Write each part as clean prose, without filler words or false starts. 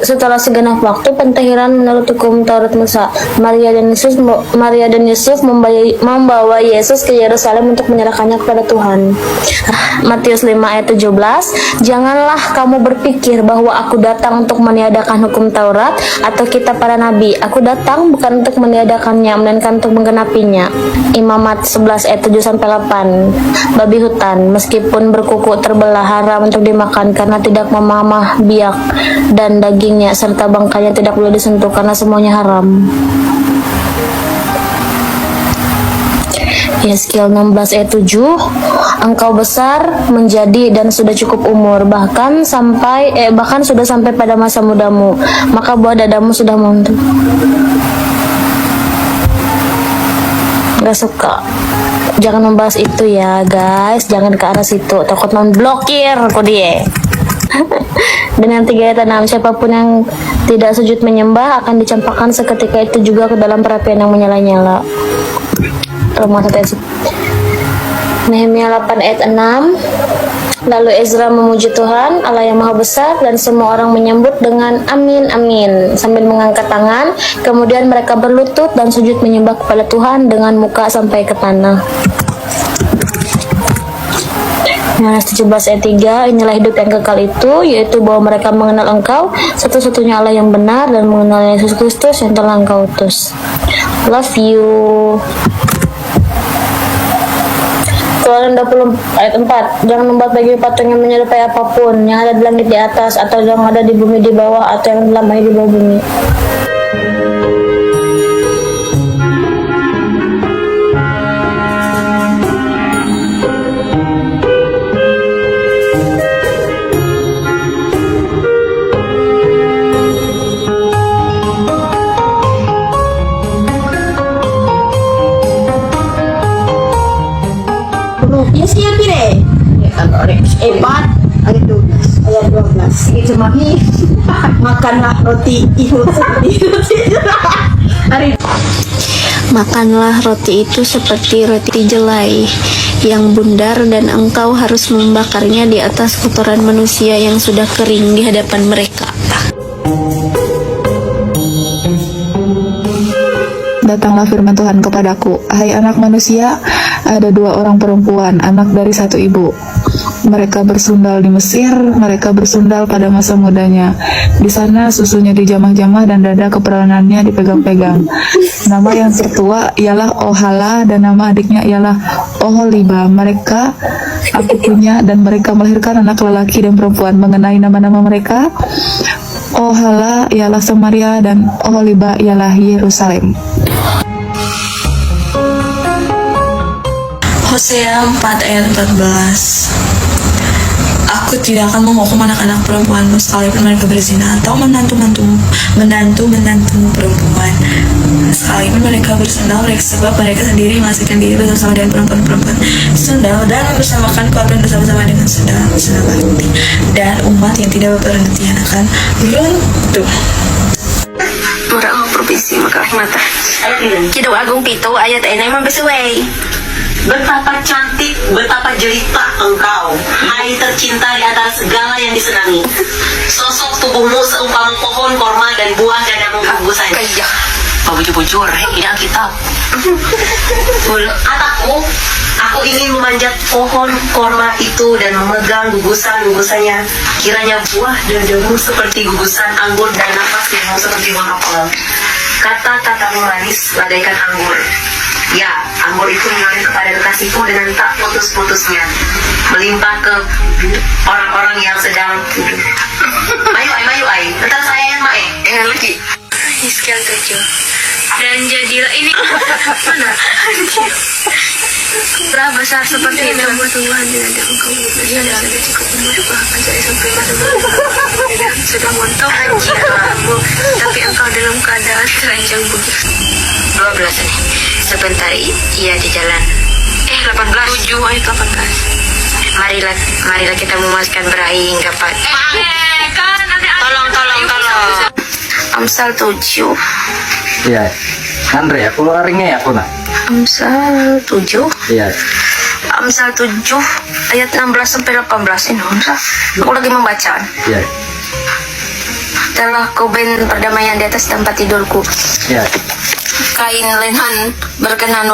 Setelah segenap waktu pentahiran menurut hukum Taurat Musa, Maria dan Yusuf membawa Yesus ke Yerusalem untuk menyerahkannya kepada Tuhan. Matius 5 ayat 17, janganlah kamu berpikir bahwa aku datang untuk meniadakan hukum Taurat atau kitab para nabi. Aku datang bukan untuk meniadakannya, melainkan untuk menggenapinya. Imamat 11 ayat 7-8, babi hutan meskipun berkuku terbelah haram untuk dimakan karena tidak memamah biak, dan dagingnya serta bangkainya tidak boleh disentuh karena semuanya haram. Yeskiel 16 ayat 7, engkau besar menjadi dan sudah cukup umur, bahkan sudah sampai pada masa mudamu, maka buah dadamu sudah montok. Gak suka, jangan membahas itu ya guys, jangan ke arah situ, takut blokir kok dia. Dengan 3 ayat 6, siapapun yang tidak sujud menyembah akan dicampakkan seketika itu juga ke dalam perapian yang menyala-nyala. Nehemia 8 ayat 6, lalu Ezra memuji Tuhan Allah yang Maha Besar, dan semua orang menyambut dengan amin amin sambil mengangkat tangan. Kemudian mereka berlutut dan sujud menyembah kepada Tuhan dengan muka sampai ke tanah. Yohanes 17 ayat 3, inilah hidup yang kekal itu, yaitu bahwa mereka mengenal Engkau satu-satunya Allah yang benar, dan mengenal Yesus Kristus yang telah Engkau utus. Love you. Keluaran 20 ayat 4, jangan membuat bagi patung yang menyerupai apapun yang ada di langit di atas, atau yang ada di bumi di bawah, atau yang dalam air di bawah bumi. Yesnya pire? Epat ayat 12. Ayat 12. Itu mami makanlah roti itu seperti roti hari. Makanlah roti itu seperti roti jelai yang bundar, dan engkau harus membakarnya di atas kotoran manusia yang sudah kering di hadapan mereka. Datanglah firman Tuhan kepadaku, hai anak manusia, ada 2 orang perempuan, anak dari satu ibu. Mereka bersundal di Mesir, mereka bersundal pada masa mudanya. Di sana susunya dijamah-jamah dan dada keperanannya dipegang-pegang. Nama yang tertua ialah Ohala dan nama adiknya ialah Oholiba. Mereka aku punya, dan mereka melahirkan anak lelaki dan perempuan. Mengenai nama-nama mereka, Ohala ialah Samaria dan Oholiba ialah Yerusalem. Hosea 4 ayat 14, aku tidak akan menghukum anak-anak perempuanmu sekalipun mereka berzina, atau menantu-menantumu perempuan sekalipun mereka bersandal, sebab mereka sendiri menghasilkan diri bersama dengan perempuan-perempuan sandal, dan bersamakan korban bersama-sama dengan sandal bakti, dan umat yang tidak berhenti akan runtuh. Murang provinsi Mata. Kidung Agung Pitu ayat ini membesuai. Betapa cantik, betapa jelita engkau, hai tercinta di antara segala yang disenangi. Sosok tubuhmu seumpama pohon korma dan buah dadamu gugusan. Iya, bujur-bujur, ini Alkitab. Atakku, aku ingin memanjat pohon korma itu dan memegang gugusan-gugusannya. Kiranya buah dadamu seperti gugusan anggur dan nafasmu seperti buah apel. Kata-katamu manis bagaikan anggur. Ya, anggur itu mengalir kepada kekasihku dengan tak putus-putusnya, melimpah ke orang-orang yang sedang tidur. Mayu ai, tentang saya yang mae. Lagi. Yeskiel 7, dan jadilah ini mana? Telah besar seperti itu buat Tuhan di hadapan engkau, dan sudah cukup umur, bahkan saya sampai masa sudah montok kamu, tapi engkau dalam keadaan teranjang bugis. 12 nih. Sebentar ia di jalan. 18. 7 ayat 18. Marilah kita memuaskan berahi hingga pagi. Tolong. Amsal 7. Iya. Andre, aku ringnya ya aku nak. Amsal 7. Iya. Amsal 7 ayat 16 sampai 18 ini. Aku lagi membaca. Iya. telah kau benteng perdamaian di atas tempat tidurku. Ya. Kain lenan berkenan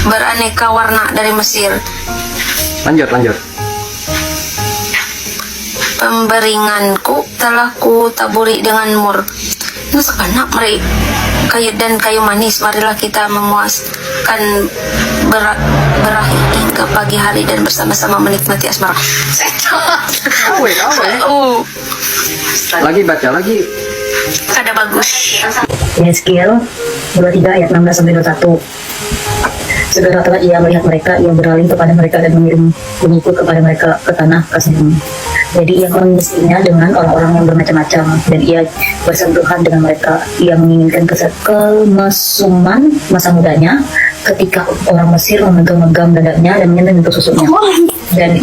beraneka warna dari Mesir. Lanjut. Pemberinganku telah ku taburi dengan mur. Nusakan kayu manis. Marilah kita memuaskan berahi hingga pagi hari dan bersama-sama menikmati asmara. Lagi baca lagi. Ada bagus. Yeskiel 23 ayat 16 sampai 21. Segera telah ia melihat mereka, ia beralih kepada mereka dan mengirim pengikut kepada mereka ke tanah Kasdim. Jadi ia mengisinya dengan orang-orang yang bermacam-macam dan ia bersentuhan dengan mereka. Ia menginginkan kemesuman masa mudanya ketika orang Mesir memegang dadanya dan menyentuh susunya. Dan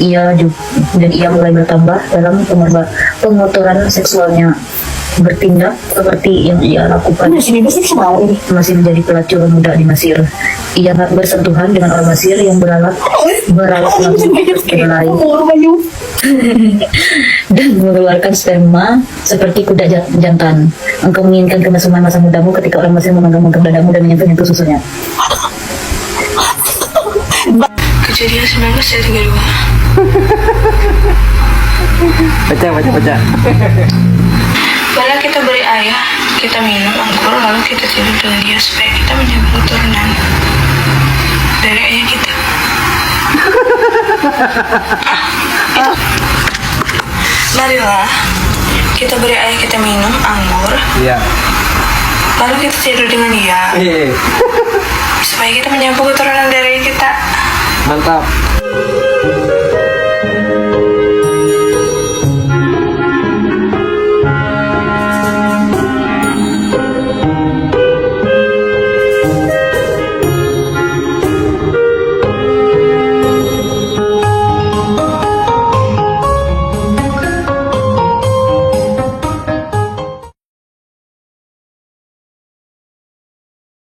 ia mulai bertambah dalam pengotoran seksualnya, bertindak seperti yang ia lakukan masih menjadi pelacur muda di Mesir. Ia bersentuhan dengan orang Mesir yang beralat kedelai dan mengeluarkan sperma seperti kuda jantan. Engkau menginginkan kemesuman masa mudamu ketika orang Mesir memegang dadamu dan menyentuh susunya. Kejadian 19 ayat 32. Baca. Bila kita beri ayah, kita minum anggur, lalu kita tidur dengan dia supaya kita menyambut keturunan dari ayah kita. Marilah kita beri ayah kita minum anggur, Iya. lalu kita tidur dengan dia supaya kita menyambut keturunan dari ayah kita. Mantap.